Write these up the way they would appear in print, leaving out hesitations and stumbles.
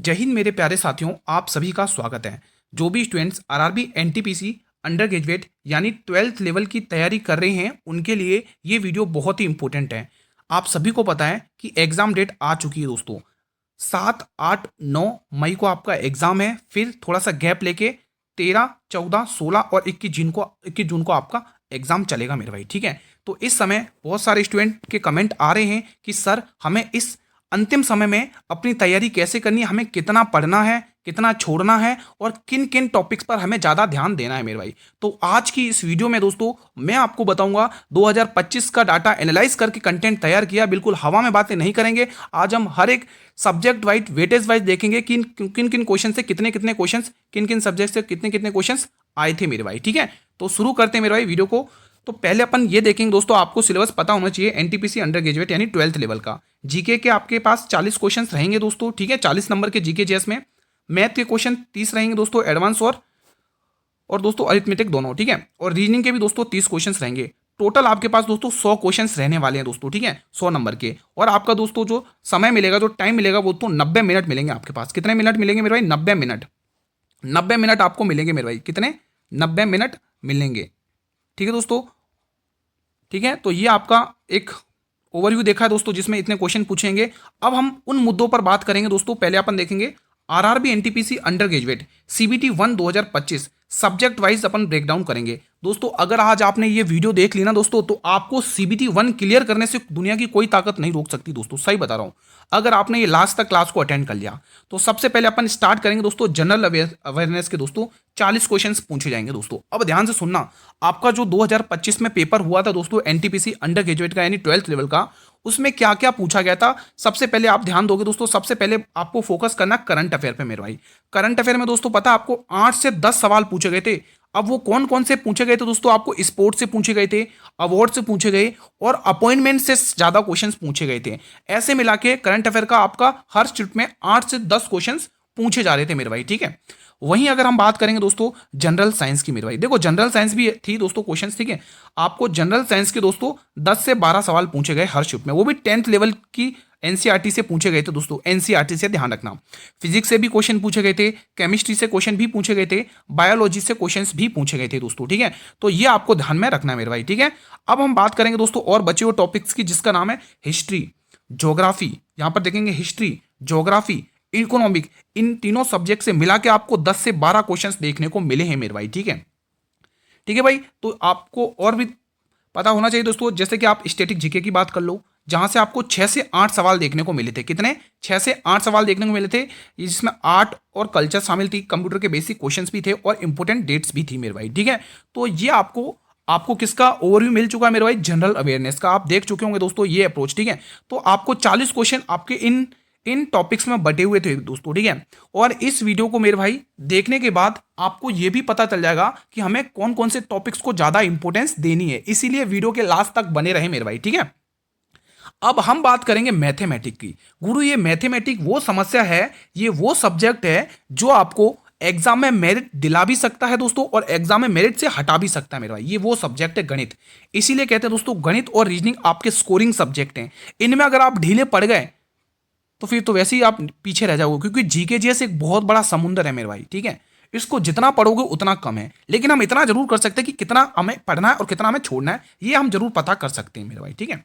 जय हिंद मेरे प्यारे साथियों, आप सभी का स्वागत है। जो भी students RRB NTPC under graduate यानी 12th लेवल की तैयारी कर रहे हैं उनके लिए ये वीडियो बहुत ही इंपॉर्टेंट है। आप सभी को पता है कि एग्ज़ाम डेट आ चुकी है दोस्तों। 7, 8, 9 मई को आपका एग्ज़ाम है, फिर थोड़ा सा गैप लेके 13, 14, 16 और 21 जून को आपका एग्ज़ाम चलेगा मेरे भाई। ठीक है, तो इस समय बहुत सारे स्टूडेंट के कमेंट आ रहे हैं कि सर हमें इस अंतिम समय में अपनी तैयारी कैसे करनी है, हमें कितना पढ़ना है, कितना छोड़ना है और किन किन टॉपिक्स पर हमें ज़्यादा ध्यान देना है मेरे भाई। तो आज की इस वीडियो में दोस्तों मैं आपको बताऊंगा 2025 का डाटा एनालाइज करके कंटेंट तैयार किया। बिल्कुल हवा में बातें नहीं करेंगे। आज हम हर एक सब्जेक्ट वाइज वेटेज वाइज देखेंगे किन किन किन क्वेश्चन से कितने कितने क्वेश्चन, किन किन सब्जेक्ट से कितने कितने क्वेश्चन आए थे मेरे भाई। ठीक है, तो शुरू करते हैं मेरे भाई वीडियो को। तो पहले अपन ये देखेंगे दोस्तों, आपको सिलेबस पता होना चाहिए एनटीपीसी अंडर ग्रेजुएट यानी 12th लेवल का। जीके के आपके पास 40 क्वेश्चंस रहेंगे दोस्तों। ठीक है, 40 नंबर के जीके जेएस में। मैथ के क्वेश्चन 30 रहेंगे दोस्तों, एडवांस और दोस्तों अरिथमेटिक दोनों। ठीक है, और रीजनिंग के भी दोस्तों 30 क्वेश्चंस रहेंगे। टोटल आपके पास दोस्तों 100 क्वेश्चंस रहने वाले हैं दोस्तों। ठीक है, 100 नंबर के। और आपका दोस्तों जो समय मिलेगा, जो टाइम मिलेगा वो तो 90 मिनट मिलेंगे आपके पास। कितने मिनट मिलेंगे मेरे भाई? 90 मिनट। 90 मिनट आपको मिलेंगे मेरे भाई। कितने? 90 मिनट मिलेंगे। ठीक है दोस्तों, ठीक है, तो ये आपका एक ओवरव्यू देखा है दोस्तों जिसमें इतने क्वेश्चन पूछेंगे। अब हम उन मुद्दों पर बात करेंगे दोस्तों। पहले अपन देखेंगे RRB NTPC under graduate CBT 1 2025 subject wise अपन ब्रेक डाउन करेंगे दोस्तों। अगर आज आपने ये वीडियो देख ली ना दोस्तों, तो आपको सीबीटी 1 क्लियर करने से दुनिया की कोई ताकत नहीं रोक सकती दोस्तों, सही बता रहा हूं। अगर आपने ये लास्ट तक क्लास को अटेंड कर लिया तो सबसे पहले अपन स्टार्ट करेंगे दोस्तों जनरल अवेयरनेस के दोस्तों 40 क्वेश्चंस पूछे जाएंगे दोस्तों। अब ध्यान से सुनना, आपका जो 2025 में पेपर हुआ था दोस्तों एनटीपीसी अंडर ग्रेजुएट का यानी 12th लेवल का, उसमें क्या क्या पूछा गया था सबसे पहले आप ध्यान दोगे दोस्तों। सबसे पहले आपको फोकस करना करंट अफेयर पे मेरे भाई। करंट अफेयर में दोस्तों पता आपको 8 से 10 सवाल पूछे गए थे। अब वो कौन कौन से पूछे गए थे दोस्तों? आपको स्पोर्ट्स से पूछे गए थे, अवार्ड से पूछे गए और अपॉइंटमेंट से ज्यादा क्वेश्चंस पूछे गए थे। ऐसे मिला के करंट अफेयर का आपका हर शिफ्ट में 8 से 10 क्वेश्चंस पूछे जा रहे थे मेरे भाई। ठीक है, वहीं अगर हम बात करेंगे दोस्तों जनरल साइंस की मेरे भाई, देखो जनरल साइंस भी थी दोस्तों क्वेश्चंस। ठीक है, आपको जनरल साइंस के दोस्तों 10 से 12 सवाल पूछे गए हर शिफ्ट में, वो भी 10th लेवल की एनसीईआरटी से पूछे गए थे दोस्तों। एनसीईआरटी से ध्यान रखना। फिजिक्स से भी क्वेश्चन पूछे गए थे, केमिस्ट्री से क्वेश्चन भी पूछे गए थे, बायोलॉजी से क्वेश्चंस भी पूछे गए थे दोस्तों। ठीक है, तो ये आपको ध्यान में रखना है मेरे भाई। ठीक है, अब हम बात करेंगे दोस्तों और बचे हुए टॉपिक्स की, जिसका नाम है हिस्ट्री, ज्योग्राफी। यहां पर देखेंगे हिस्ट्री, ज्योग्राफी, इकोनॉमिक, इन तीनों सब्जेक्ट से मिला के आपको 10 से 12 क्वेश्चंस देखने को मिले हैं मेरे भाई। ठीक है, ठीक है भाई, तो आपको और भी पता होना चाहिए दोस्तों, जैसे कि आप स्टैटिक जीके की बात कर लो, जहां से आपको 6 से 8 सवाल देखने को मिले थे। कितने? 6 से 8 सवाल देखने को मिले थे, जिसमें आर्ट और कल्चर शामिल थी, कंप्यूटर के बेसिक क्वेश्चंस भी थे और इंपॉर्टेंट डेट्स भी थी मेरे भाई। ठीक है, तो ये आपको किसका ओवरव्यू मिल चुका है मेरे भाई? जनरल अवेयरनेस का। आप देख चुके होंगे दोस्तों ये अप्रोच। ठीक है, तो आपको 40 क्वेश्चन आपके इन टॉपिक्स में बटे हुए थे दोस्तों। ठीक है, और इस वीडियो को मेरे भाई देखने के बाद आपको यह भी पता चल जाएगा कि हमें कौन कौन से टॉपिक्स को ज्यादा इंपॉर्टेंस देनी है, इसीलिए वीडियो के लास्ट तक बने रहे मेरे भाई। ठीक है, अब हम बात करेंगे मैथमेटिक की। गुरु ये मैथमेटिक वो समस्या है, ये वो सब्जेक्ट है जो आपको एग्जाम में मेरिट दिला भी सकता है दोस्तों और एग्जाम में मेरिट से हटा भी सकता है मेरे भाई। ये वो सब्जेक्ट है गणित। इसीलिए कहते हैं दोस्तों गणित और रीजनिंग आपके स्कोरिंग सब्जेक्ट हैं। इनमें अगर आप ढीले पड़ गए तो फिर तो वैसे ही आप पीछे रह जाओगे, क्योंकि जीके जीएस एक बहुत बड़ा समुंदर है मेरे भाई। ठीक है, इसको जितना पढ़ोगे उतना कम है, लेकिन हम इतना जरूर कर सकते हैं कि कितना हमें पढ़ना है और कितना हमें छोड़ना है, ये हम जरूर पता कर सकते हैं मेरे भाई। ठीक है,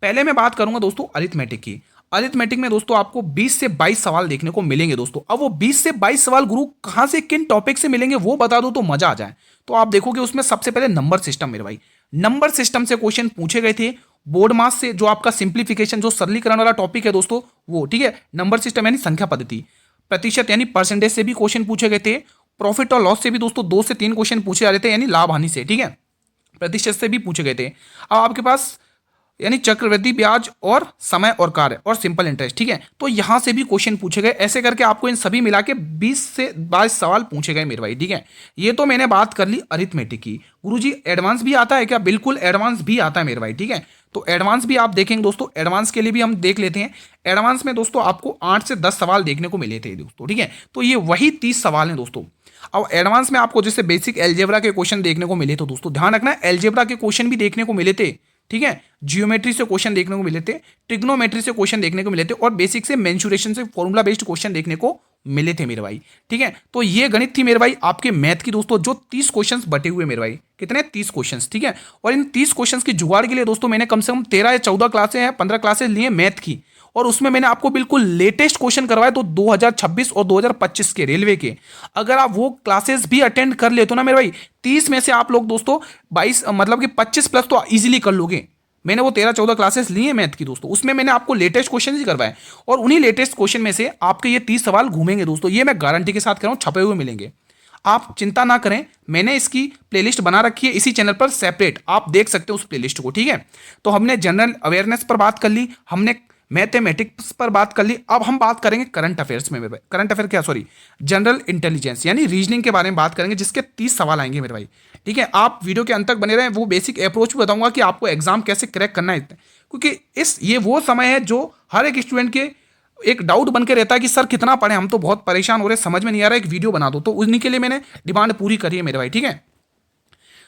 पहले मैं बात करूंगा दोस्तों अरिथमेटिक की। अरिथमेटिक में दोस्तों आपको 20 से 22 सवाल देखने को मिलेंगे दोस्तों। अब वो 20 से 22 सवाल गुरु कहां से किन टॉपिक से मिलेंगे वो बता दो तो मजा आ जाए। तो आप देखोगे उसमें सबसे पहले नंबर सिस्टम मेरे भाई। नंबर सिस्टम से क्वेश्चन पूछे गए थे। बोर्ड मास से जो आपका सिंप्लीफिकेशन, जो सरलीकरण वाला टॉपिक है दोस्तों वो। ठीक है, नंबर सिस्टम यानी संख्या पद्धति। प्रतिशत यानी परसेंटेज से भी क्वेश्चन पूछे गए थे। प्रॉफिट और लॉस से भी दोस्तों 2 से 3 क्वेश्चन पूछे जा रहे थे, यानी लाभ हानि से। ठीक है, प्रतिशत से भी पूछे गए थे। अब आपके पास यानी चक्रवृद्धि ब्याज और समय और कार्य और सिंपल इंटरेस्ट। ठीक है, तो यहां से भी क्वेश्चन पूछे गए। ऐसे करके आपको इन सभी मिला के 20 से 22 सवाल पूछे गए मेरे भाई। ठीक है, ये तो मैंने बात कर ली अरिथमेटिक की। गुरुजी एडवांस भी आता है क्या? बिल्कुल एडवांस भी आता है मेरे भाई। ठीक है, तो एडवांस भी आप देखेंगे दोस्तों। एडवांस के लिए भी हम देख लेते हैं। एडवांस में दोस्तों आपको 8 से 10 सवाल देखने को मिले थे दोस्तों। ठीक है, तो ये वही 30 सवाल हैं दोस्तों। अब एडवांस में आपको जैसे बेसिक एलजेब्रा के क्वेश्चन देखने को मिले थे दोस्तों, ध्यान रखना एलजेब्रा के क्वेश्चन भी देखने को मिले थे। ठीक है, जियोमेट्री से क्वेश्चन देखने को मिले थे, ट्रिग्नोमेट्री से क्वेश्चन देखने को मिले थे और बेसिक से मेंसुरेशन से फॉर्मूला बेस्ड क्वेश्चन देखने को मिले थे मेरे भाई। ठीक है, तो ये गणित थी मेरे भाई आपके मैथ की दोस्तों, जो 30 क्वेश्चंस बटे हुए मेरे भाई, कितने 30 क्वेश्चंस। ठीक है, और इन 30 क्वेश्चंस की जुगाड़ के लिए दोस्तों मैंने कम से कम 13 या 14 क्लासें हैं, 15 क्लासेस लिए मैथ की, और उसमें मैंने आपको बिल्कुल लेटेस्ट क्वेश्चन करवाए तो 2026 और 2025 के रेलवे के। अगर आप वो क्लासेस भी अटेंड कर लेते हो ना मेरे भाई, 30 में से आप लोग दोस्तों 22 मतलब कि 25 प्लस तो इजीली कर लोगे। मैंने वो 13-14 क्लासेस लिए मैथ की दोस्तों, उसमें मैंने आपको लेटेस्ट क्वेश्चन ही करवाए, और उन्हीं लेटेस्ट क्वेश्चन में से आपके ये 30 सवाल घूमेंगे दोस्तों, ये मैं गारंटी के साथ कह रहा हूं, छपे हुए मिलेंगे। आप चिंता ना करें, मैंने इसकी प्लेलिस्ट बना रखी है इसी चैनल पर सेपरेट, आप देख सकते हो उस प्लेलिस्ट को। ठीक है, तो हमने जनरल अवेयरनेस पर बात कर ली, हमने मैथमेटिक्स पर बात कर ली, अब हम बात करेंगे करंट अफेयर्स में मेरे भाई। करंट अफेयर क्या, सॉरी, जनरल इंटेलिजेंस यानी रीजनिंग के बारे में बात करेंगे, जिसके 30 सवाल आएंगे मेरे भाई। ठीक है, आप वीडियो के अंत तक बने रहें, वो बेसिक अप्रोच भी बताऊंगा कि आपको एग्जाम कैसे क्रैक करना है, क्योंकि ये वो समय है जो हर एक स्टूडेंट के एक डाउट बन के रहता है कि सर कितना पढ़े, हम तो बहुत परेशान हो रहे, समझ में नहीं आ रहा, एक वीडियो बना दो। तो उन्हीं के लिए मैंने डिमांड पूरी करी है मेरे भाई। ठीक है,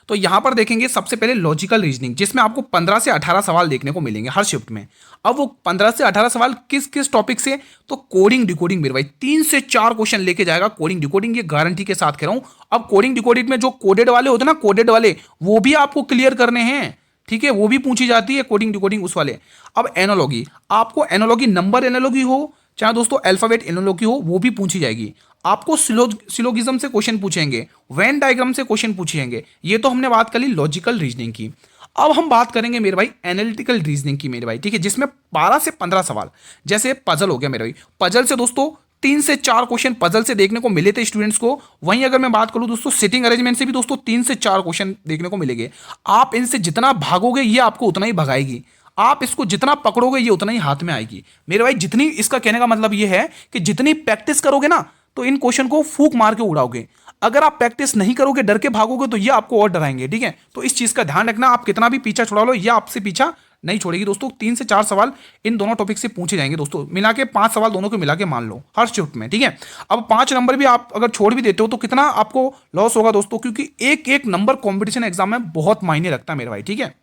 तो यहां पर देखेंगे सबसे पहले लॉजिकल रीजनिंग, जिसमें आपको 15 से 18 सवाल देखने को मिलेंगे हर शिफ्ट में। अब वो 15 से 18 सवाल किस किस टॉपिक से, तो कोडिंग डिकोडिंग मेरे भाई 3 से 4 क्वेश्चन लेके जाएगा कोडिंग डिकोडिंग, ये गारंटी के साथ कह रहा हूं। अब कोडिंग डिकोडिंग में जो कोडेड वाले होते हैं ना, कोडेड वाले, वो भी आपको क्लियर करने हैं। ठीक है, वो भी पूछी जाती है कोडिंग डिकोडिंग उस वाले। अब एनोलॉगी, आपको एनोलॉगी, नंबर एनोलॉगी हो चाहे दोस्तों अल्फाबेट एनोलॉगी हो, वो भी पूछी जाएगी। आपको सिलोगिज्म से क्वेश्चन पूछेंगे, वेन डायग्राम से क्वेश्चन पूछेंगे। ये तो हमने बात कर ली लॉजिकल रीजनिंग की। अब हम बात करेंगे मेरे भाई एनालिटिकल रीजनिंग की मेरे भाई। ठीक है, जिसमें 12 से 15 सवाल, जैसे पजल हो गया मेरे भाई, पजल से दोस्तों 3 से 4 क्वेश्चन पजल से देखने को मिले थे स्टूडेंट्स को। वहीं अगर मैं बात करूं दोस्तों सिटिंग अरेंजमेंट से भी दोस्तों 3 से 4 क्वेश्चन देखने को मिलेंगे। आप इनसे जितना भागोगे ये आपको उतना ही भगाएगी, आप इसको जितना पकड़ोगे ये उतना ही हाथ में आएगी मेरे भाई। जितनी, इसका कहने का मतलब ये है कि जितनी प्रैक्टिस करोगे ना, तो इन क्वेश्चन को फूंक मार के उड़ाओगे। अगर आप प्रैक्टिस नहीं करोगे, डर के भागोगे, तो ये आपको और डराएंगे। ठीक है, तो इस चीज का ध्यान रखना, आप कितना भी पीछा छुड़ा लो, ये आपसे पीछा नहीं छोड़ेगी दोस्तों। 3 से 4 सवाल इन दोनों टॉपिक से पूछे जाएंगे दोस्तों, मिला के 5 सवाल दोनों को मिला के मान लो हर शिफ्ट में। ठीक है, अब 5 नंबर भी आप अगर छोड़ भी देते हो तो कितना आपको लॉस होगा दोस्तों, क्योंकि एक एक नंबर कॉम्पिटिशन एग्जाम में बहुत मायने रखता है मेरे भाई। ठीक है,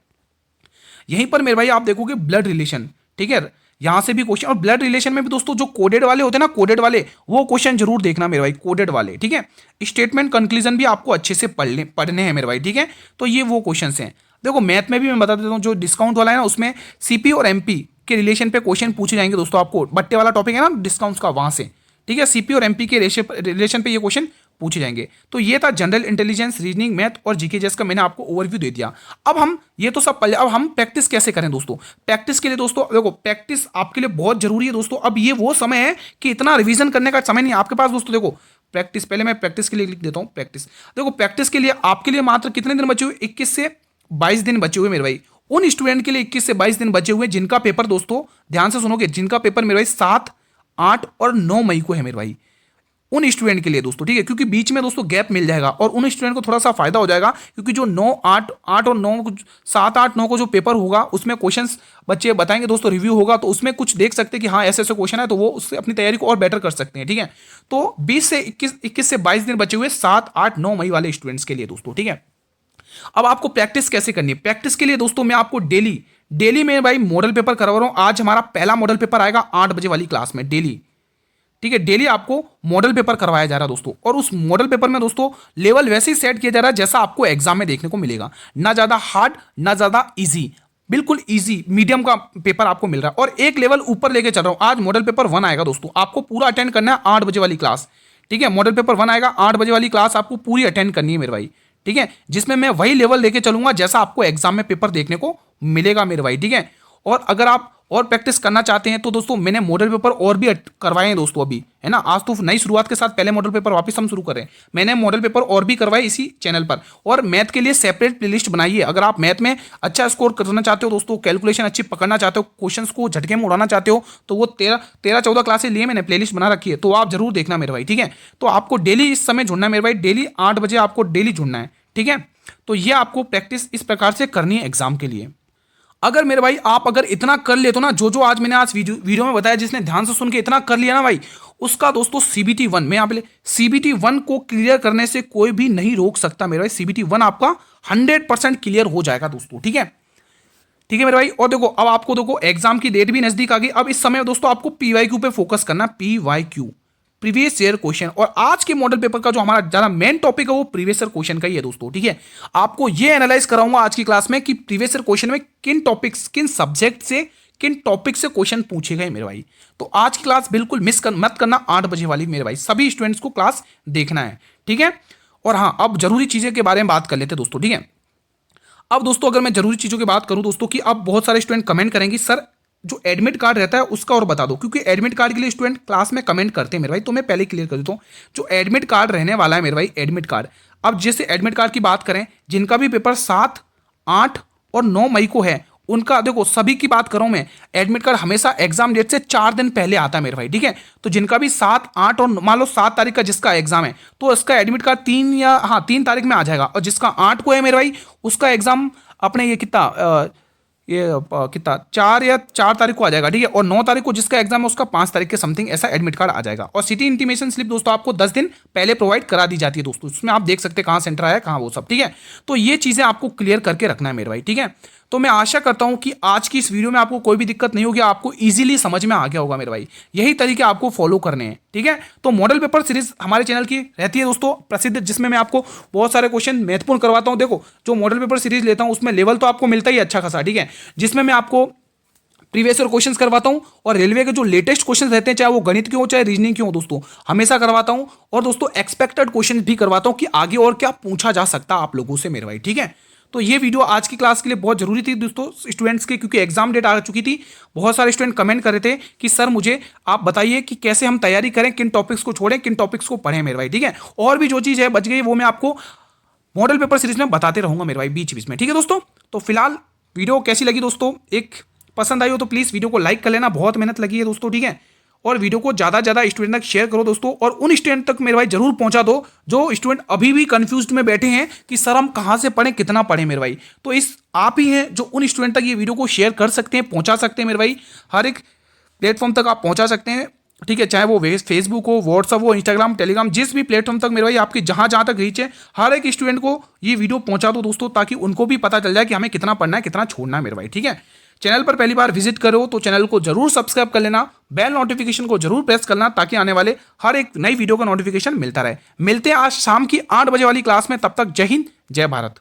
यहीं पर मेरे भाई आप देखोगे ब्लड रिलेशन। ठीक है, यहां से भी क्वेश्चन, और ब्लड रिलेशन में भी दोस्तों जो कोडेड वाले होते हैं ना, कोडेड वाले, वो क्वेश्चन जरूर देखना मेरे भाई, कोडेड वाले। ठीक है, स्टेटमेंट कंक्लूजन भी आपको अच्छे से पढ़ने हैं मेरे भाई। ठीक है, तो ये वो क्वेश्चन हैं। देखो मैथ में भी मैं बता देता हूँ, जो डिस्काउंट वाला है ना, उसमें सीपी और एमपी के रिलेशन पे क्वेश्चन पूछे जाएंगे दोस्तों। आपको बट्टे वाला टॉपिक है ना डिस्काउंट्स का, वहां से। ठीक है, सीपी और एमपी के रिलेशन पे ये क्वेश्चन पूछे जाएंगे। तो ये था जनरल इंटेलिजेंस, रीजनिंग, मैथ और जीके जैस का मैंने आपको ओवरव्यू दे दिया। अब हम ये तो सब पढ़, अब हम प्रैक्टिस कैसे करें दोस्तों। प्रैक्टिस के लिए दोस्तों देखो, प्रैक्टिस आपके लिए बहुत जरूरी है दोस्तों। अब ये वो समय है कि इतना रिवीजन करने का समय नहीं आपके पास दोस्तों। देखो प्रैक्टिस, पहले मैं प्रैक्टिस के लिए लिख देता हूं प्रैक्टिस। देखो प्रैक्टिस के लिए आपके लिए मात्र कितने दिन बचे हुए, 21 से 22 दिन बचे हुए मेरे भाई। उन स्टूडेंट के लिए 21 से 22 दिन बचे हुए जिनका पेपर दोस्तों, ध्यान से सुनोगे, जिनका पेपर मेरे भाई 7, 8 और 9 मई को है मेरे भाई। उन स्टूडेंट के लिए दोस्तों, ठीक है, क्योंकि बीच में दोस्तों गैप मिल जाएगा और उन स्टूडेंट को थोड़ा सा फायदा हो जाएगा, क्योंकि जो 9, 8 और 9, 7, 8, 9 को जो पेपर होगा उसमें क्वेश्चंस बच्चे बताएंगे दोस्तों, रिव्यू होगा, तो उसमें कुछ देख सकते हैं कि हाँ ऐसे ऐसे क्वेश्चन है, तो वो उससे अपनी तैयारी को और बेटर कर सकते हैं। ठीक है, तो 20 से 21 से 22 दिन बचे हुए 7, 8, 9 मई वाले स्टूडेंट्स के लिए दोस्तों। ठीक है, अब आपको प्रैक्टिस कैसे करनी है। प्रैक्टिस के लिए दोस्तों मैं आपको डेली में भाई मॉडल पेपर करवा रहा हूं। आज हमारा पहला मॉडल पेपर आएगा 8 बजे वाली क्लास में डेली। ठीक है, डेली आपको मॉडल पेपर करवाया जा रहा है दोस्तों, और उस मॉडल पेपर में दोस्तों लेवल वैसे ही सेट किया जा रहा है जैसा आपको एग्जाम में देखने को मिलेगा। ना ज्यादा हार्ड ना ज्यादा इजी, बिल्कुल इजी मीडियम का पेपर आपको मिल रहा है, और एक लेवल ऊपर लेके चल रहा हूं। आज मॉडल पेपर 1 आएगा दोस्तों, आपको पूरा अटेंड करना है 8 बजे वाली क्लास। ठीक है, मॉडल पेपर 1 आएगा 8 बजे वाली क्लास, आपको पूरी अटेंड करनी है मेरे भाई। ठीक है, जिसमें मैं वही लेवल लेके चलूंगा जैसा आपको एग्जाम में पेपर देखने को मिलेगा मेरे भाई। ठीक है, और अगर आप और प्रैक्टिस करना चाहते हैं तो दोस्तों मैंने मॉडल पेपर और भी करवाए हैं दोस्तों अभी, है ना। आज तो नई शुरुआत के साथ पहले मॉडल पेपर वापस हम शुरू करें, मैंने मॉडल पेपर और भी करवाए इसी चैनल पर। और मैथ के लिए सेपरेट प्लेलिस्ट बनाई है। अगर आप मैथ में अच्छा स्कोर करना चाहते हो दोस्तों, कैलकुलेशन अच्छी पकड़ना चाहते हो, क्वेश्चंस को झटके में उड़ाना चाहते हो, तो वो 13-14 क्लासेस लिए मैंने प्लेलिस्ट बना रखी है, तो आप जरूर देखना मेरे भाई। ठीक है, तो आपको डेली इस समय जुड़ना है मेरे भाई, डेली 8 बजे आपको डेली जुड़ना है। ठीक है, तो ये आपको प्रैक्टिस इस प्रकार से करनी है एग्जाम के लिए। अगर मेरे भाई आप अगर इतना कर ले तो ना, जो आज मैंने आज वीडियो में बताया, जिसने ध्यान से सुन के इतना कर लिया ना भाई, उसका दोस्तों CBT 1 में आप CBT 1 को क्लियर करने से कोई भी नहीं रोक सकता मेरे भाई। CBT 1 आपका 100% क्लियर हो जाएगा दोस्तों। ठीक है, ठीक है मेरे भाई। और देखो अब आपको देखो एग्जाम की डेट भी नजदीक आ गई। अब इस समय दोस्तों आपको PYQ पे फोकस करना, प्रीवियस ईयर क्वेश्चन। और आज के मॉडल पेपर का जो हमारा ज़्यादा मेन टॉपिक है वो प्रीवियस ईयर क्वेश्चन का ही है दोस्तों, ठीक है। आपको ये एनालाइज कराऊंगा आज की क्लास में कि प्रीवियस ईयर क्वेश्चन में किन टॉपिक्स, किन सब्जेक्ट से, किन टॉपिक से क्वेश्चन पूछे गए मेरे भाई। तो आज की क्लास बिल्कुल मत करना, 8 बजे वाली मेरे भाई, सभी स्टूडेंट्स को क्लास देखना है, ठीक है। और हाँ, अब जरूरी चीज़ें के बारे में बात कर लेते हैं दोस्तों, ठीक है। अब दोस्तों अगर मैं जरूरी चीज़ों की बात करूं दोस्तों, कि अब बहुत सारे स्टूडेंट कमेंट करेंगे सर जो एडमिट कार्ड रहता है उसका और बता दो, क्योंकि एडमिट कार्ड के लिए स्टूडेंट क्लास में कमेंट करते हैं मेरे भाई। तो मैं पहले क्लियर कर देता हूँ जो एडमिट कार्ड रहने वाला है मेरे भाई, एडमिट कार्ड। अब जैसे एडमिट कार्ड की बात करें, जिनका भी पेपर 7, 8 और 9 मई को है, उनका देखो सभी की बात करूं मैं, एडमिट कार्ड हमेशा एग्जाम डेट से 4 दिन पहले आता है मेरे भाई, ठीक है। तो जिनका भी 7, 8 और मान लो 7 तारीख का जिसका एग्जाम है, तो उसका एडमिट कार्ड 3 तारीख में आ जाएगा। और जिसका 8 को है मेरे भाई, उसका एग्जाम अपने ये कितना 4 तारीख को आ जाएगा, ठीक है। और 9 तारीख को जिसका एग्जाम है उसका 5 तारीख के समथिंग ऐसा एडमिट कार्ड आ जाएगा। और सिटी इंटीमेशन स्लिप दोस्तों आपको 10 दिन पहले प्रोवाइड करा दी जाती है दोस्तों, उसमें आप देख सकते हैं कहाँ सेंटर आया, कहाँ वो सब, ठीक है। तो ये चीज़ें आपको क्लियर करके रखना है मेरे भाई, ठीक है। तो मैं आशा करता हूं कि आज की इस वीडियो में आपको कोई भी दिक्कत नहीं होगी, आपको इजीली समझ में आ गया होगा मेरे भाई। यही तरीके आपको फॉलो करने हैं, ठीक है। तो मॉडल पेपर सीरीज हमारे चैनल की रहती है दोस्तों प्रसिद्ध, जिसमें मैं आपको बहुत सारे क्वेश्चन महत्वपूर्ण करवाता हूं। देखो जो मॉडल पेपर सीरीज लेता हूं उसमें लेवल तो आपको मिलता ही अच्छा खासा, ठीक है, जिसमें मैं आपको प्रीवियस ईयर क्वेश्चंस करवाता हूं और रेलवे के जो लेटेस्ट क्वेश्चंस रहते हैं, चाहे वो गणित के हो चाहे रीजनिंग के हो दोस्तों, हमेशा करवाता हूं। और दोस्तों एक्सपेक्टेड क्वेश्चन भी करवाता हूं कि आगे और क्या पूछा जा सकता है आप लोगों से मेरे भाई, ठीक है। तो ये वीडियो आज की क्लास के लिए बहुत जरूरी थी दोस्तों स्टूडेंट्स के, क्योंकि एग्जाम डेट आ चुकी थी। बहुत सारे स्टूडेंट कमेंट कर रहे थे कि सर मुझे आप बताइए कि कैसे हम तैयारी करें, किन टॉपिक्स को छोड़ें, किन टॉपिक्स को पढ़ें मेरे भाई, ठीक है। और भी जो चीज़ है बच गई वो मैं आपको मॉडल पेपर सीरीज में बताते रहूंगा मेरे भाई बीच बीच में, ठीक है दोस्तों। तो फिलहाल वीडियो कैसी लगी दोस्तों, एक पसंद आई हो तो प्लीज़ वीडियो को लाइक कर लेना, बहुत मेहनत लगी है दोस्तों, ठीक है। और वीडियो को ज़्यादा से ज़्यादा स्टूडेंट तक शेयर करो दोस्तों, और उन स्टूडेंट तक मेरे भाई जरूर पहुंचा दो जो स्टूडेंट अभी भी कंफ्यूज्ड में बैठे हैं कि सर हम कहाँ से पढ़ें, कितना पढ़ें मेरे भाई। तो इस आप ही हैं जो उन स्टूडेंट तक ये वीडियो को शेयर कर सकते हैं, पहुँचा सकते हैं मेरे भाई। हर एक प्लेटफॉर्म तक आप पहुँचा सकते हैं, ठीक है, चाहे वो फेसबुक हो, व्हाट्सअप हो, इंस्टाग्राम, टेलीग्राम, जिस भी प्लेटफॉर्म तक मेरे भाई आपकी जहाँ जहाँ तक रीच है, हर एक स्टूडेंट को ये वीडियो पहुँचा दो दोस्तों, ताकि उनको भी पता चल जाए कि हमें कितना पढ़ना है, कितना छोड़ना है मेरे भाई, ठीक है। चैनल पर पहली बार विजिट करो तो चैनल को जरूर सब्सक्राइब कर लेना, बेल नोटिफिकेशन को जरूर प्रेस करना, ताकि आने वाले हर एक नई वीडियो का नोटिफिकेशन मिलता रहे। मिलते हैं आज शाम की 8 बजे वाली क्लास में, तब तक जय हिंद, जय भारत।